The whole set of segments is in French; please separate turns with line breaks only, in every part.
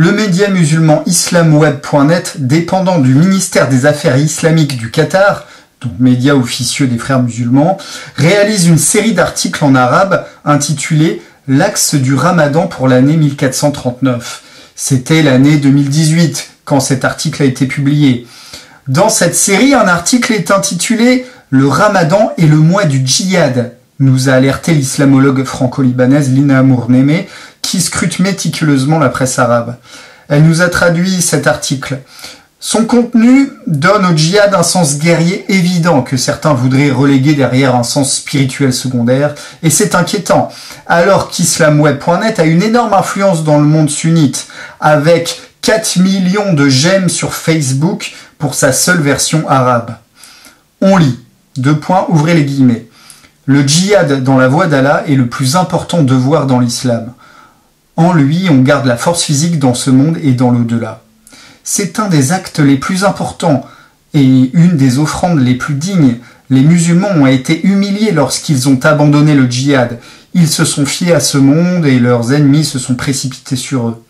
Le média musulman islamweb.net, dépendant du ministère des Affaires islamiques du Qatar, donc média officieux des frères musulmans, réalise une série d'articles en arabe intitulés « L'axe du Ramadan pour l'année 1439 ». C'était l'année 2018 quand cet article a été publié. Dans cette série, un article est intitulé « Le Ramadan est le mois du djihad », nous a alerté l'islamologue franco-libanaise Lina Mourneme, qui scrute méticuleusement la presse arabe. Elle nous a traduit cet article. Son contenu donne au djihad un sens guerrier évident que certains voudraient reléguer derrière un sens spirituel secondaire, et c'est inquiétant, alors qu'islamweb.net a une énorme influence dans le monde sunnite, avec 4 millions de j'aime sur Facebook pour sa seule version arabe. On lit, ouvrez les guillemets. Le djihad dans la voie d'Allah est le plus important devoir dans l'islam. En lui, on garde la force physique dans ce monde et dans l'au-delà. C'est un des actes les plus importants et une des offrandes les plus dignes. Les musulmans ont été humiliés lorsqu'ils ont abandonné le djihad. Ils se sont fiés à ce monde et leurs ennemis se sont précipités sur eux.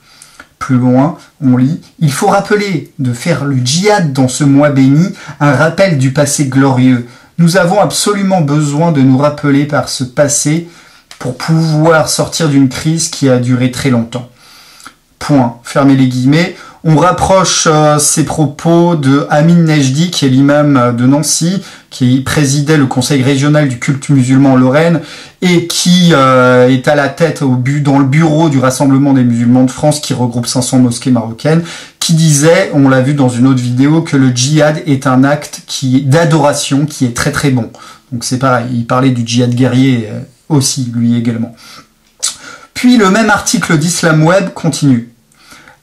Plus loin, on lit « Il faut rappeler de faire le djihad dans ce mois béni, un rappel du passé glorieux. Nous avons absolument besoin de nous rappeler par ce passé pour pouvoir sortir d'une crise qui a duré très longtemps. » Point. Fermez les guillemets. On rapproche ces propos de Amin Nejdi, qui est l'imam de Nancy, qui présidait le conseil régional du culte musulman en Lorraine et qui est à la tête dans le bureau du Rassemblement des musulmans de France, qui regroupe 500 mosquées marocaines, qui disait, on l'a vu dans une autre vidéo, que le djihad est un acte d'adoration qui est très très bon. Donc c'est pareil, il parlait du djihad guerrier aussi, lui également. Puis le même article d'Islam Web continue.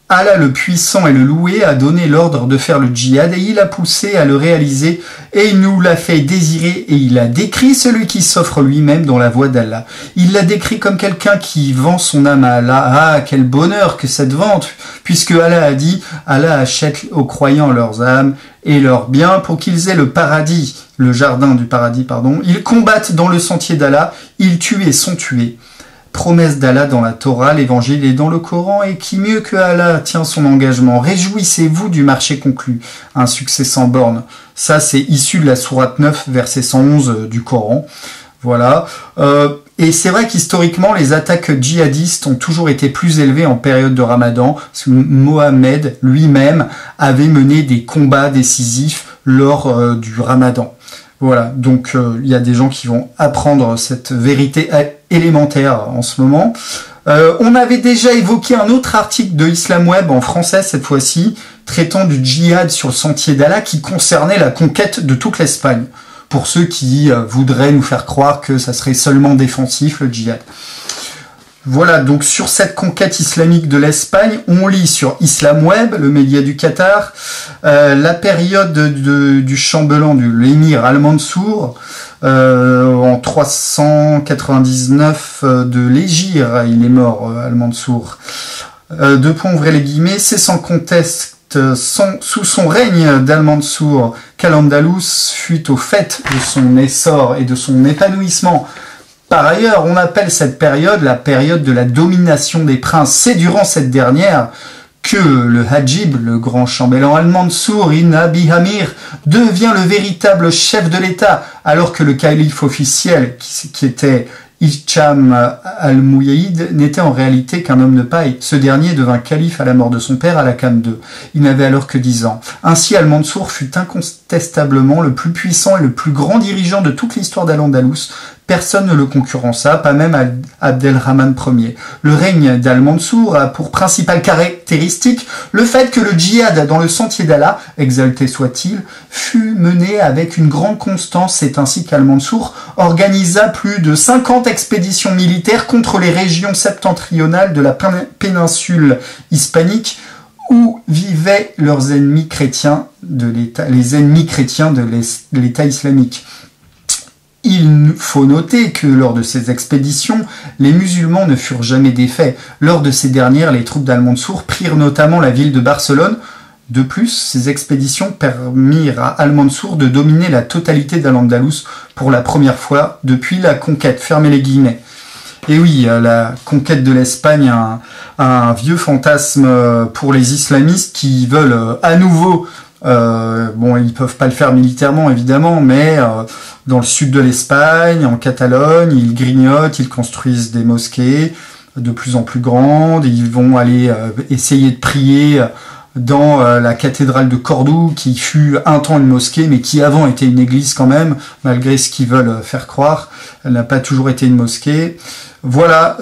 Allah le puissant et le loué a donné l'ordre de faire le djihad et il a poussé à le réaliser et il nous l'a fait désirer et il a décrit celui qui s'offre lui-même dans la voie d'Allah. Il l'a décrit comme quelqu'un qui vend son âme à Allah. Ah, quel bonheur que cette vente, puisque Allah a dit « Allah achète aux croyants leurs âmes et leurs biens pour qu'ils aient le paradis, le jardin du paradis, pardon. Ils combattent dans le sentier d'Allah, ils tuent et sont tués. » Promesse d'Allah dans la Torah, l'Évangile et dans le Coran, et qui mieux que Allah tient son engagement. Réjouissez-vous du marché conclu, un succès sans borne. Ça, c'est issu de la sourate 9, verset 111 du Coran. Voilà. Et c'est vrai qu'historiquement, les attaques djihadistes ont toujours été plus élevées en période de Ramadan, parce que Mohammed lui-même avait mené des combats décisifs lors du Ramadan. Voilà, donc il y a des gens qui vont apprendre cette vérité élémentaire en ce moment. On avait déjà évoqué un autre article de Islam Web en français cette fois-ci, traitant du djihad sur le sentier d'Allah qui concernait la conquête de toute l'Espagne, pour ceux qui voudraient nous faire croire que ça serait seulement défensif le djihad. Voilà, donc sur cette conquête islamique de l'Espagne, on lit sur Islam Web, le média du Qatar, la période du chambellan de l'émir Al-Mansour, en 399 de l'Hégire, il est mort, Al-Mansour. Ouvrez les guillemets, c'est sans conteste sous son règne d'Al-Mansour qu'Al-Andalus fut au fait de son essor et de son épanouissement. Par ailleurs, on appelle cette période la période de la domination des princes. C'est durant cette dernière que le Hajib, le grand chambellan Al-Mansour ibn Abi Amir, devient le véritable chef de l'État, alors que le calife officiel, qui était Hicham al-Mouyahid, n'était en réalité qu'un homme de paille. Ce dernier devint calife à la mort de son père Al-Hakam II. Il n'avait alors que 10 ans. Ainsi, Al-Mansour fut incontestablement le plus puissant et le plus grand dirigeant de toute l'histoire d'Al-Andalus. Personne ne le concurrença, pas même Abdelrahman Ier. Le règne d'Al-Mansour a pour principale caractéristique le fait que le djihad dans le sentier d'Allah, exalté soit-il, fut mené avec une grande constance. C'est ainsi qu'Al-Mansour organisa plus de 50 expéditions militaires contre les régions septentrionales de la péninsule hispanique où vivaient leurs ennemis chrétiens de l'État, les ennemis chrétiens de l'État islamique. Il faut noter que lors de ces expéditions, les musulmans ne furent jamais défaits. Lors de ces dernières, les troupes d'Al-Mansour prirent notamment la ville de Barcelone. De plus, ces expéditions permirent à Al-Mansour de dominer la totalité d'Al-Andalus pour la première fois depuis la conquête. Fermez les guillemets. Et oui, la conquête de l'Espagne un vieux fantasme pour les islamistes qui veulent à nouveau, bon, ils peuvent pas le faire militairement évidemment, mais dans le sud de l'Espagne, en Catalogne, ils grignotent, ils construisent des mosquées de plus en plus grandes, ils vont aller essayer de prier dans la cathédrale de Cordoue, qui fut un temps une mosquée, mais qui avant était une église quand même, malgré ce qu'ils veulent faire croire. Elle n'a pas toujours été une mosquée. Voilà,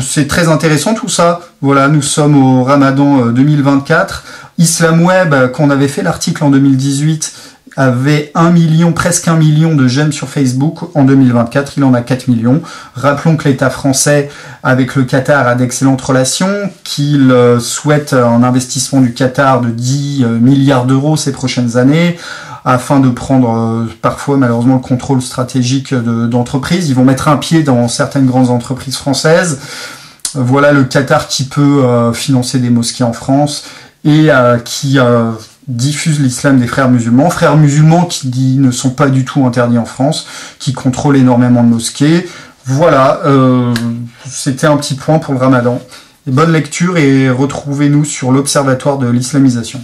c'est très intéressant tout ça. Voilà, nous sommes au Ramadan 2024. Islam Web, qu'on avait fait l'article en 2018, avait 1 million, presque 1 million de j'aime sur Facebook. En 2024, il en a 4 millions. Rappelons que l'État français, avec le Qatar, a d'excellentes relations, qu'il souhaite un investissement du Qatar de 10 milliards d'euros ces prochaines années, afin de prendre parfois malheureusement le contrôle stratégique d'entreprises. Ils vont mettre un pied dans certaines grandes entreprises françaises. Voilà le Qatar qui peut financer des mosquées en France et qui diffuse l'islam des frères musulmans qui ne sont pas du tout interdits en France, qui contrôlent énormément de mosquées. Voilà, c'était un petit point pour le Ramadan. Et bonne lecture et retrouvez-nous sur l'Observatoire de l'islamisation.